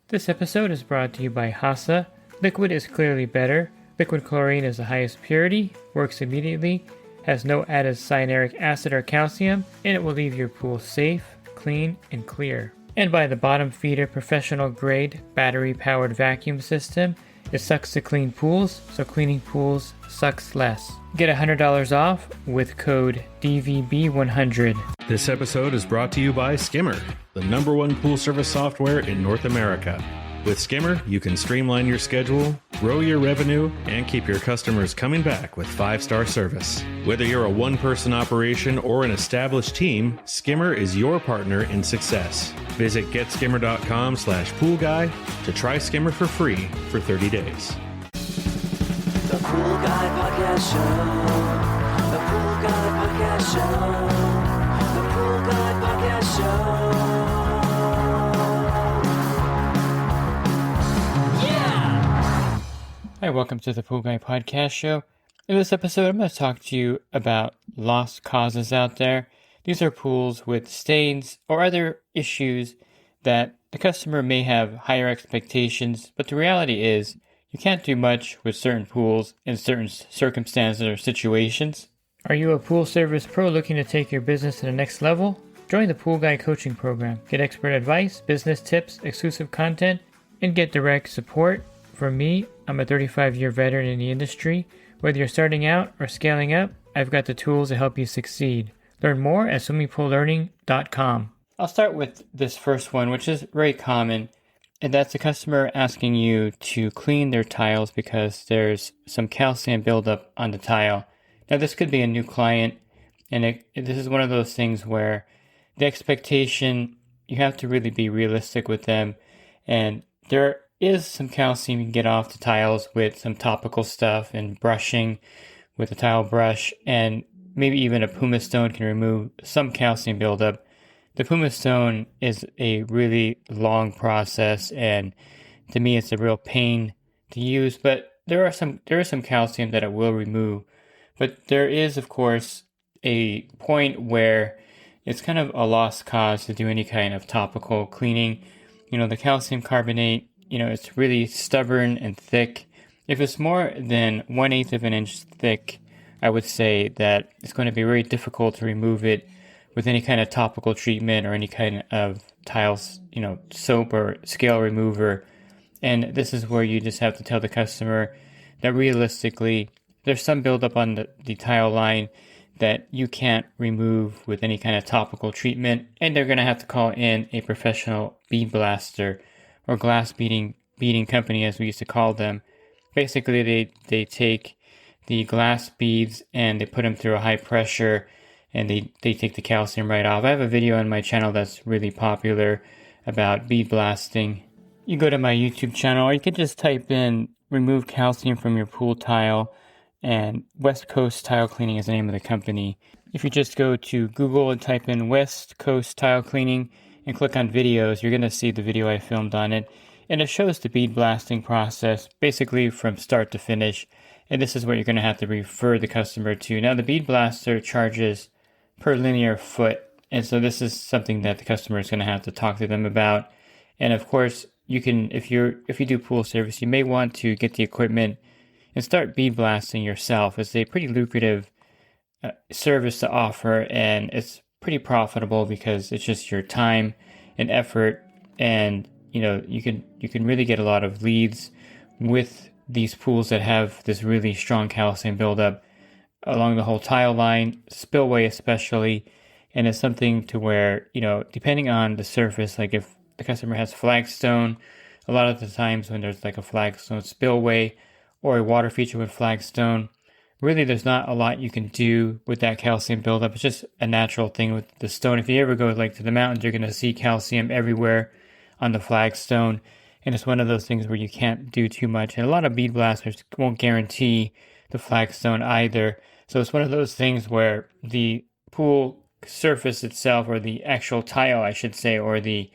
This episode is brought to you by Hasa. Liquid is clearly better. Liquid chlorine is the highest purity, works immediately, has no added cyanuric acid or calcium, and it will leave your pool safe, clean, and clear. And by the bottom feeder professional grade battery powered vacuum system. It sucks to clean pools, so cleaning pools sucks less. Get $100 off with code DVB100. This episode is brought to you by Skimmer, the #1 pool service software in North America. With Skimmer, you can streamline your schedule, grow your revenue, and keep your customers coming back with 5-star service. Whether you're a one-person operation or an established team, Skimmer is your partner in success. Visit getskimmer.com/poolguy to try Skimmer for free for 30 days. The Pool Guy Podcast Show. The Pool Guy Podcast Show. The Pool Guy Podcast Show. Hi, welcome to the Pool Guy Podcast Show. In this episode, I'm going to talk to you about lost causes out there. These are pools with stains or other issues that the customer may have higher expectations, but the reality is you can't do much with certain pools in certain circumstances or situations. Are you a pool service pro looking to take your business to the next level? Join the Pool Guy Coaching Program. Get expert advice, business tips, exclusive content, and get direct support. For me, I'm a 35-year veteran in the industry. Whether you're starting out or scaling up, I've got the tools to help you succeed. Learn more at swimmingpoollearning.com. I'll start with this first one, which is very common, and that's a customer asking you to clean their tiles because there's some calcium buildup on the tile. Now, this could be a new client, and this is one of those things where the expectation, you have to really be realistic with them, and there is some calcium you can get off the tiles with some topical stuff and brushing with a tile brush, and maybe even a pumice stone can remove some calcium buildup. The pumice stone is a really long process, and to me it's a real pain to use, but there is some calcium that it will remove. But there is, of course, a point where it's kind of a lost cause to do any kind of topical cleaning. You know, the calcium carbonate, it's really stubborn and thick. If it's more than 1/8 of an inch thick, I would say that it's going to be very difficult to remove it with any kind of topical treatment or any kind of tiles, soap or scale remover. And this is where you just have to tell the customer that realistically, there's some buildup on the tile line that you can't remove with any kind of topical treatment. And they're going to have to call in a professional bead blaster or glass beading company, as we used to call them. Basically, they take the glass beads and they put them through a high pressure, and they take the calcium right off. I have a video on my channel that's really popular about bead blasting. You go to my YouTube channel, or you can just type in remove calcium from your pool tile, and West Coast Tile Cleaning is the name of the company. If you just go to Google and type in West Coast Tile Cleaning and click on videos, you're going to see the video I filmed on it. And it shows the bead blasting process basically from start to finish. And this is what you're going to have to refer the customer to. Now, the bead blaster charges per linear foot. And so this is something that the customer is going to have to talk to them about. And of course, you can, if you do pool service, you may want to get the equipment and start bead blasting yourself. It's a pretty lucrative service to offer, and it's pretty profitable because it's just your time and effort, and you can really get a lot of leads with these pools that have this really strong calcium buildup along the whole tile line, spillway especially. And it's something to where, depending on the surface, like if the customer has flagstone, a lot of the times when there's like a flagstone spillway or a water feature with flagstone, really there's not a lot you can do with that calcium buildup. It's just a natural thing with the stone. If you ever go like to the mountains, you're going to see calcium everywhere on the flagstone. And it's one of those things where you can't do too much. And a lot of bead blasters won't guarantee the flagstone either. So it's one of those things where the pool surface itself, or the actual tile, I should say, or the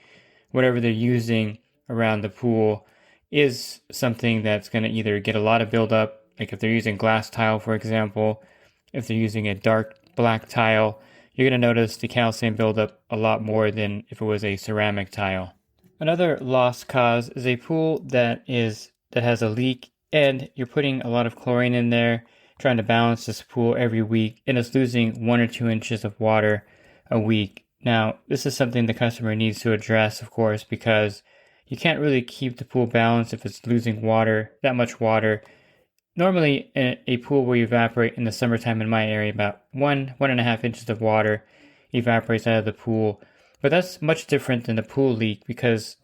whatever they're using around the pool, is something that's going to either get a lot of buildup, like if they're using glass tile, for example. If they're using a dark black tile, you're going to notice the calcium buildup a lot more than if it was a ceramic tile. Another lost cause is a pool that has a leak and you're putting a lot of chlorine in there, trying to balance this pool every week, and it's losing 1 or 2 inches of water a week. Now, this is something the customer needs to address, of course, because you can't really keep the pool balanced if it's losing water, that much water. Normally, a pool will evaporate in the summertime in my area, about 1.5 inches of water evaporates out of the pool. But that's much different than the pool leak because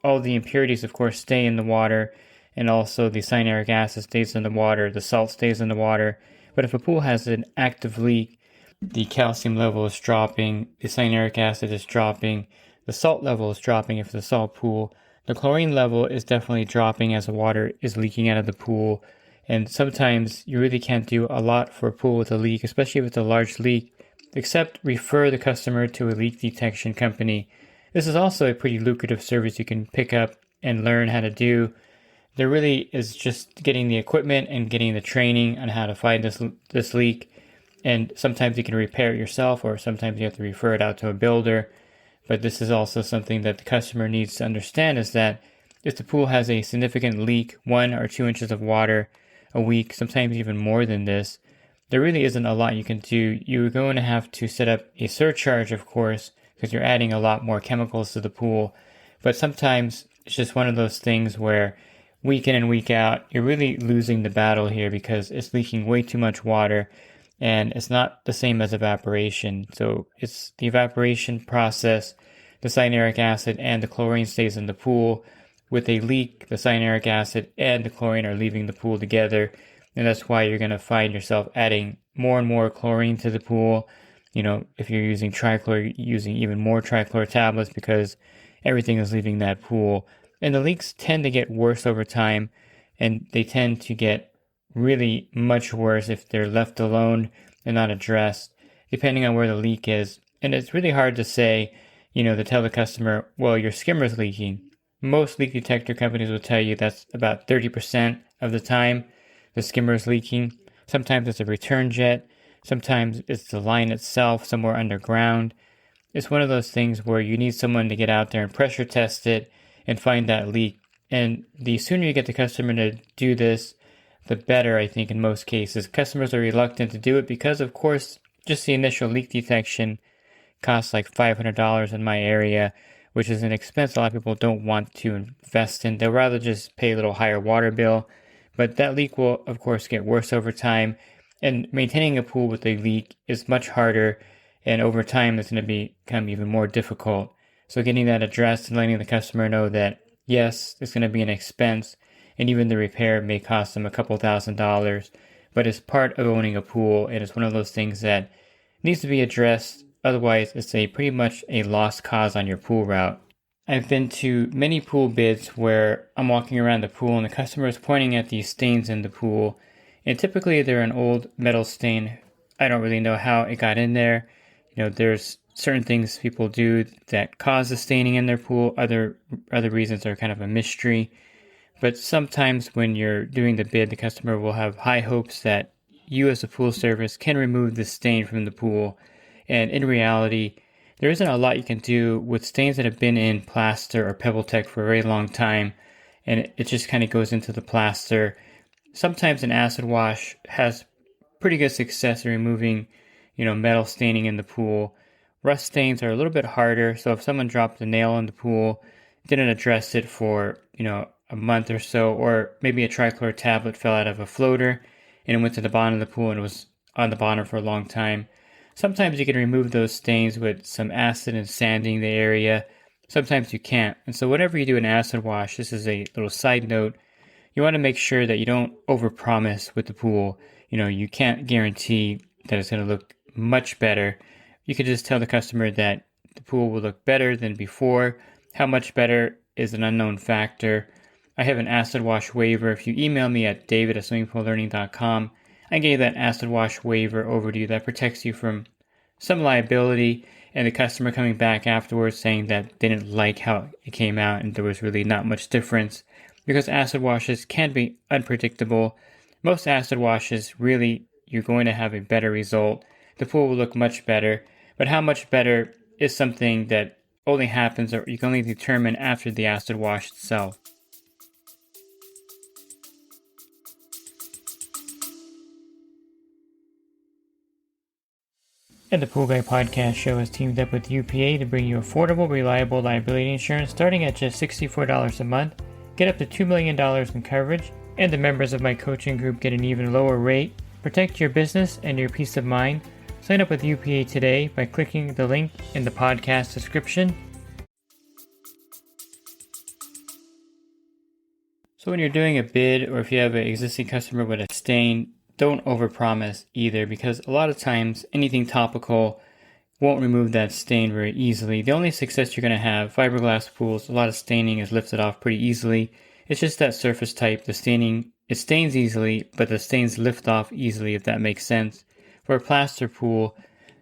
all the impurities, of course, stay in the water, and also the cyanuric acid stays in the water, the salt stays in the water. But if a pool has an active leak, the calcium level is dropping, the cyanuric acid is dropping, the salt level is dropping if it's a salt pool. The chlorine level is definitely dropping as the water is leaking out of the pool. And sometimes you really can't do a lot for a pool with a leak, especially if it's a large leak, except refer the customer to a leak detection company. This is also a pretty lucrative service you can pick up and learn how to do. There really is just getting the equipment and getting the training on how to find this leak. And sometimes you can repair it yourself, or sometimes you have to refer it out to a builder. But this is also something that the customer needs to understand, is that if the pool has a significant leak, 1 or 2 inches of water a week, sometimes even more than this, there really isn't a lot you can do. You're going to have to set up a surcharge, of course, because you're adding a lot more chemicals to the pool. But sometimes it's just one of those things where week in and week out, you're really losing the battle here because it's leaking way too much water, and it's not the same as evaporation. So it's the evaporation process, the cyanuric acid and the chlorine stays in the pool. With a leak, the cyanuric acid and the chlorine are leaving the pool together, and that's why you're going to find yourself adding more and more chlorine to the pool. You know, if you're using trichlor, you're using even more trichlor tablets because everything is leaving that pool. And the leaks tend to get worse over time, and they tend to get really much worse if they're left alone and not addressed, depending on where the leak is. And it's really hard to say, to tell the customer, well, your skimmer's leaking. Most leak detector companies will tell you that's about 30% of the time the skimmer is leaking. Sometimes it's a return jet. Sometimes it's the line itself somewhere underground. It's one of those things where you need someone to get out there and pressure test it and find that leak. And the sooner you get the customer to do this, the better, I think, in most cases. Customers are reluctant to do it because, of course, just the initial leak detection costs like $500 in my area, which is an expense a lot of people don't want to invest in. They'll rather just pay a little higher water bill. But that leak will, of course, get worse over time. And maintaining a pool with a leak is much harder. And over time, it's going to become even more difficult. So getting that addressed and letting the customer know that, yes, it's going to be an expense. And even the repair may cost them a couple $1,000s. But it's part of owning a pool. And it's one of those things that needs to be addressed. Otherwise, it's pretty much a lost cause on your pool route. I've been to many pool bids where I'm walking around the pool and the customer is pointing at these stains in the pool. And typically they're an old metal stain. I don't really know how it got in there. There's certain things people do that cause the staining in their pool. Other reasons are kind of a mystery. But sometimes when you're doing the bid, the customer will have high hopes that you as a pool service can remove the stain from the pool. And in reality, there isn't a lot you can do with stains that have been in plaster or PebbleTech for a very long time, and it just kind of goes into the plaster. Sometimes an acid wash has pretty good success in removing, metal staining in the pool. Rust stains are a little bit harder, so if someone dropped a nail in the pool, didn't address it for, a month or so, or maybe a trichlor tablet fell out of a floater and it went to the bottom of the pool and it was on the bottom for a long time. Sometimes you can remove those stains with some acid and sanding the area. Sometimes you can't. And so whenever you do an acid wash, this is a little side note, you want to make sure that you don't overpromise with the pool. You can't guarantee that it's going to look much better. You could just tell the customer that the pool will look better than before. How much better is an unknown factor. I have an acid wash waiver. If you email me at david@swimmingpoollearning.com, I gave that acid wash waiver over to you that protects you from some liability and the customer coming back afterwards saying that they didn't like how it came out and there was really not much difference, because acid washes can be unpredictable. Most acid washes, really, you're going to have a better result. The pool will look much better, but how much better is something that only happens, or you can only determine after the acid wash itself. And the Pool Guy Podcast Show has teamed up with UPA to bring you affordable, reliable liability insurance starting at just $64 a month. Get up to $2 million in coverage, and the members of my coaching group get an even lower rate. Protect your business and your peace of mind. Sign up with UPA today by clicking the link in the podcast description. So when you're doing a bid, or if you have an existing customer with a stain, don't overpromise either, because a lot of times anything topical won't remove that stain very easily. The only success you're going to have, fiberglass pools, a lot of staining is lifted off pretty easily. It's just that surface type, the staining, it stains easily, but the stains lift off easily, if that makes sense. For a plaster pool,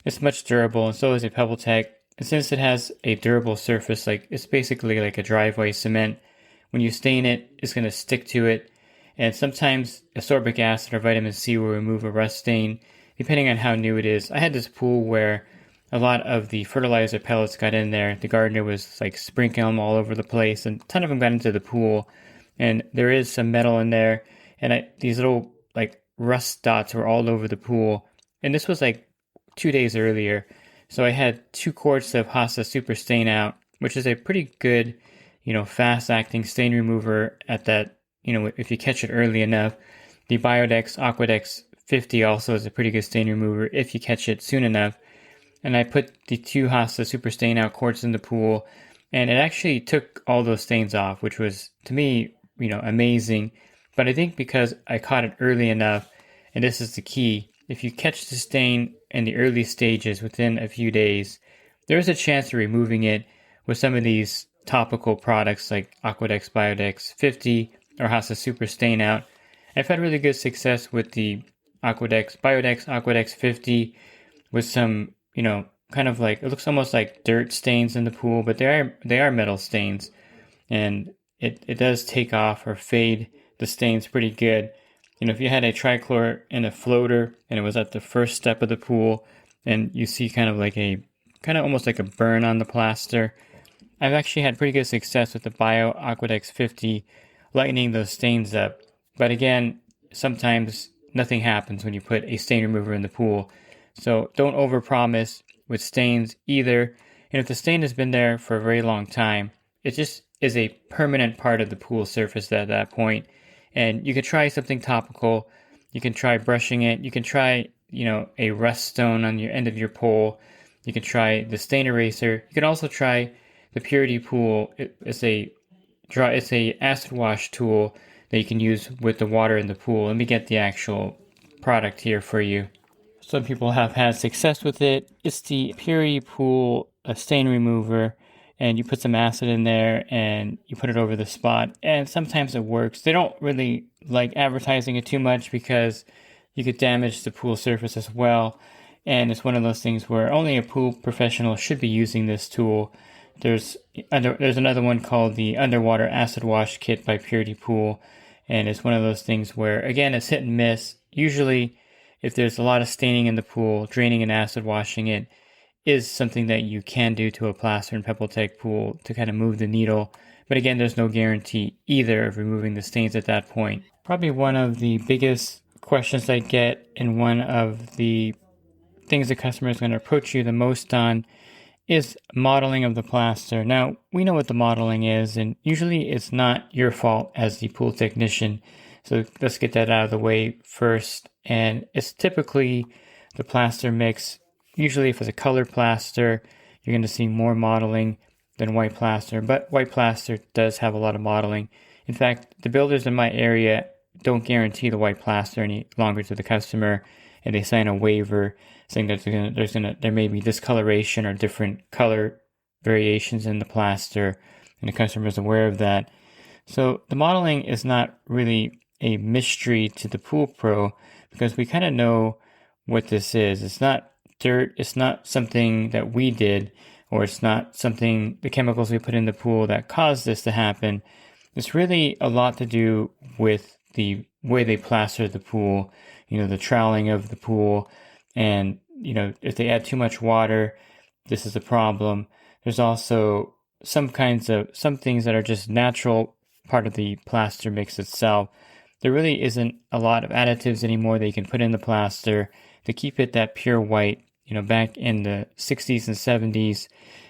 it's much durable, and so is a PebbleTech. And since it has a durable surface, like it's basically like a driveway cement, when you stain it, it's going to stick to it. And sometimes ascorbic acid or vitamin C will remove a rust stain, depending on how new it is. I had this pool where a lot of the fertilizer pellets got in there. The gardener was like sprinkling them all over the place, and a ton of them got into the pool. And there is some metal in there, and these little like rust dots were all over the pool. And this was like 2 days earlier. So I had 2 quarts of Hasa Super Stain Out, which is a pretty good, fast-acting stain remover at that. If you catch it early enough. The Biodex Aquadex 50 also is a pretty good stain remover if you catch it soon enough. And I put the 2 Hasa Super Stain Out quarts in the pool, and it actually took all those stains off, which was, to me, amazing. But I think because I caught it early enough, and this is the key, if you catch the stain in the early stages within a few days, there is a chance of removing it with some of these topical products like Aquadex Biodex 50 or Hasa Super Stain Out. I've had really good success with the Biodex Aquadex 50 with some, kind of like, it looks almost like dirt stains in the pool, but they are metal stains. And it does take off or fade the stains pretty good. If you had a trichlor in a floater and it was at the first step of the pool and you see kind of almost like a burn on the plaster, I've actually had pretty good success with the Bio Aquadex 50 lightening those stains up. But again, sometimes nothing happens when you put a stain remover in the pool. So don't overpromise with stains either. And if the stain has been there for a very long time, it just is a permanent part of the pool surface at that point. And you could try something topical. You can try brushing it. You can try, a rust stone on your end of your pole. You can try the stain eraser. You can also try the Purity Pool. It's a acid wash tool that you can use with the water in the pool. Let me get the actual product here for you. Some people have had success with it. It's the Purity Pool stain remover, and you put some acid in there and you put it over the spot, and sometimes it works. They don't really like advertising it too much because you could damage the pool surface as well, and it's one of those things where only a pool professional should be using this tool. There's another one called the Underwater Acid Wash Kit by Purity Pool, and it's one of those things where, again, it's hit and miss. Usually, if there's a lot of staining in the pool, draining and acid washing it is something that you can do to a plaster and PebbleTech pool to kind of move the needle. But again, there's no guarantee either of removing the stains at that point. Probably one of the biggest questions I get, and one of the things the customer is going to approach you the most on, is modeling of the plaster. Now, we know what the modeling is, and usually it's not your fault as the pool technician. So let's get that out of the way first. And it's typically the plaster mix. Usually if it's a colored plaster, you're going to see more modeling than white plaster. But white plaster does have a lot of modeling. In fact, the builders in my area don't guarantee the white plaster any longer to the customer, and they sign a waiver saying that there may be discoloration or different color variations in the plaster, and the customer is aware of that. So the modeling is not really a mystery to the pool pro, because we kind of know what this is. It's not dirt. It's not something that we did, or it's not something, the chemicals we put in the pool that caused this to happen. It's really a lot to do with the way they plaster the pool, the troweling of the pool. And, if they add too much water, this is a problem. There's also some things that are just natural part of the plaster mix itself. There really isn't a lot of additives anymore that you can put in the plaster to keep it that pure white. Back in the 60s and 70s,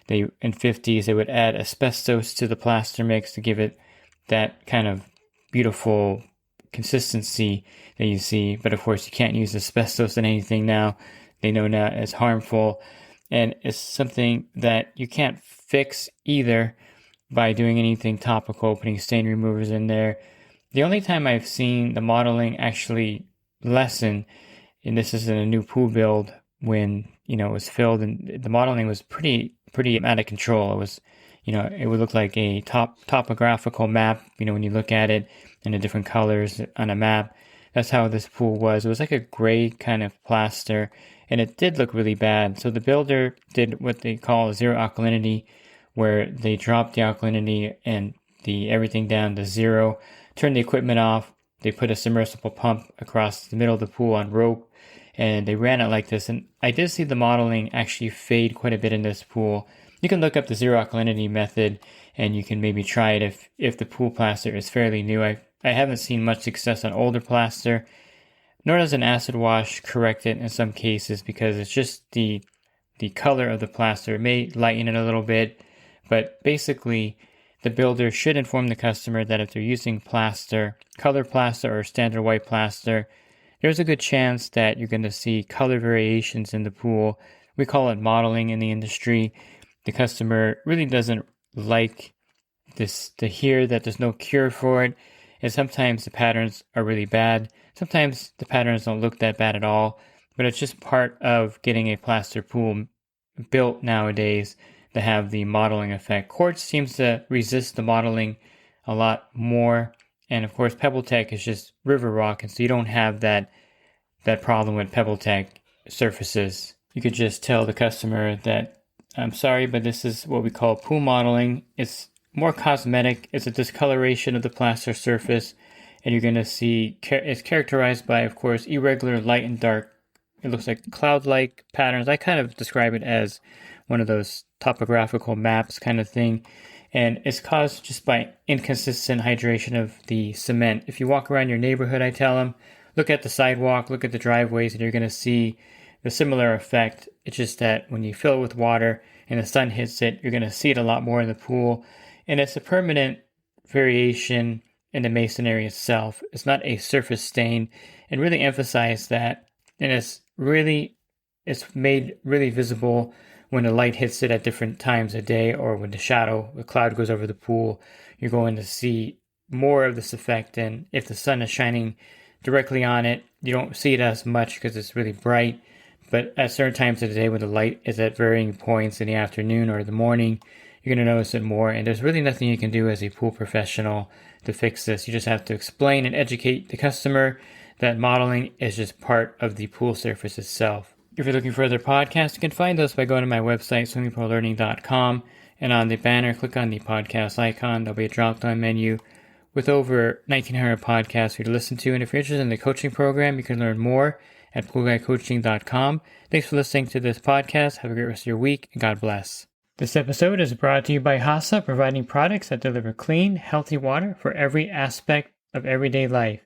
and 50s, they would add asbestos to the plaster mix to give it that kind of beautiful consistency that you see. But of course, you can't use asbestos in anything now. They know now it's harmful, and it's something that you can't fix either by doing anything topical, putting stain removers in there. The only time I've seen the modeling actually lessen, and this is in a new pool build, when it was filled and the modeling was pretty out of control. It was, it would look like a topographical map, when you look at it in the different colors on a map. That's how this pool was. It was like a gray kind of plaster, and it did look really bad. So the builder did what they call zero alkalinity, where they dropped the alkalinity and everything down to zero, turned the equipment off. They put a submersible pump across the middle of the pool on rope, and they ran it like this. And I did see the modeling actually fade quite a bit in this pool. You can look up the zero alkalinity method, and you can maybe try it if the pool plaster is fairly new. I haven't seen much success on older plaster, nor does an acid wash correct it in some cases, because it's just the color of the plaster. It may lighten it a little bit, but basically the builder should inform the customer that if they're using plaster, color plaster or standard white plaster, there's a good chance that you're going to see color variations in the pool. We call it modeling in the industry. The customer really doesn't like this to hear that there's no cure for it. And sometimes the patterns are really bad. Sometimes the patterns don't look that bad at all. But it's just part of getting a plaster pool built nowadays to have the modeling effect. Quartz seems to resist the modeling a lot more. And of course, PebbleTech is just river rock, and so you don't have that problem with PebbleTech surfaces. You could just tell the customer that, I'm sorry, but this is what we call pool modeling. It's more cosmetic. It's a discoloration of the plaster surface, and you're going to see it's characterized by, of course, irregular light and dark. It looks like cloud-like patterns. I kind of describe it as one of those topographical maps kind of thing. And it's caused just by inconsistent hydration of the cement. If you walk around your neighborhood, I tell them, look at the sidewalk, look at the driveways, and you're going to see the similar effect. It's just that when you fill it with water and the sun hits it, you're going to see it a lot more in the pool. And it's a permanent variation in the masonry itself. It's not a surface stain. And really emphasize that. And it's made really visible when the light hits it at different times of day, or when the cloud goes over the pool. You're going to see more of this effect. And if the sun is shining directly on it, you don't see it as much because it's really bright. But at certain times of the day when the light is at varying points in the afternoon or the morning, you're going to notice it more. And there's really nothing you can do as a pool professional to fix this. You just have to explain and educate the customer that modeling is just part of the pool surface itself. If you're looking for other podcasts, you can find those by going to my website, swimmingpoollearning.com, and on the banner, click on the podcast icon. There'll be a drop-down menu with over 1,900 podcasts for you to listen to. And if you're interested in the coaching program, you can learn more at poolguycoaching.com. Thanks for listening to this podcast. Have a great rest of your week, and God bless. This episode is brought to you by HASA, providing products that deliver clean, healthy water for every aspect of everyday life.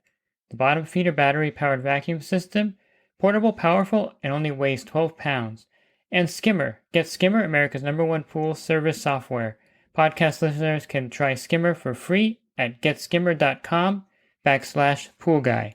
The bottom feeder battery-powered vacuum system, portable, powerful, and only weighs 12 pounds. And Skimmer. Get Skimmer, America's #1 pool service software. Podcast listeners can try Skimmer for free at getskimmer.com/poolguy.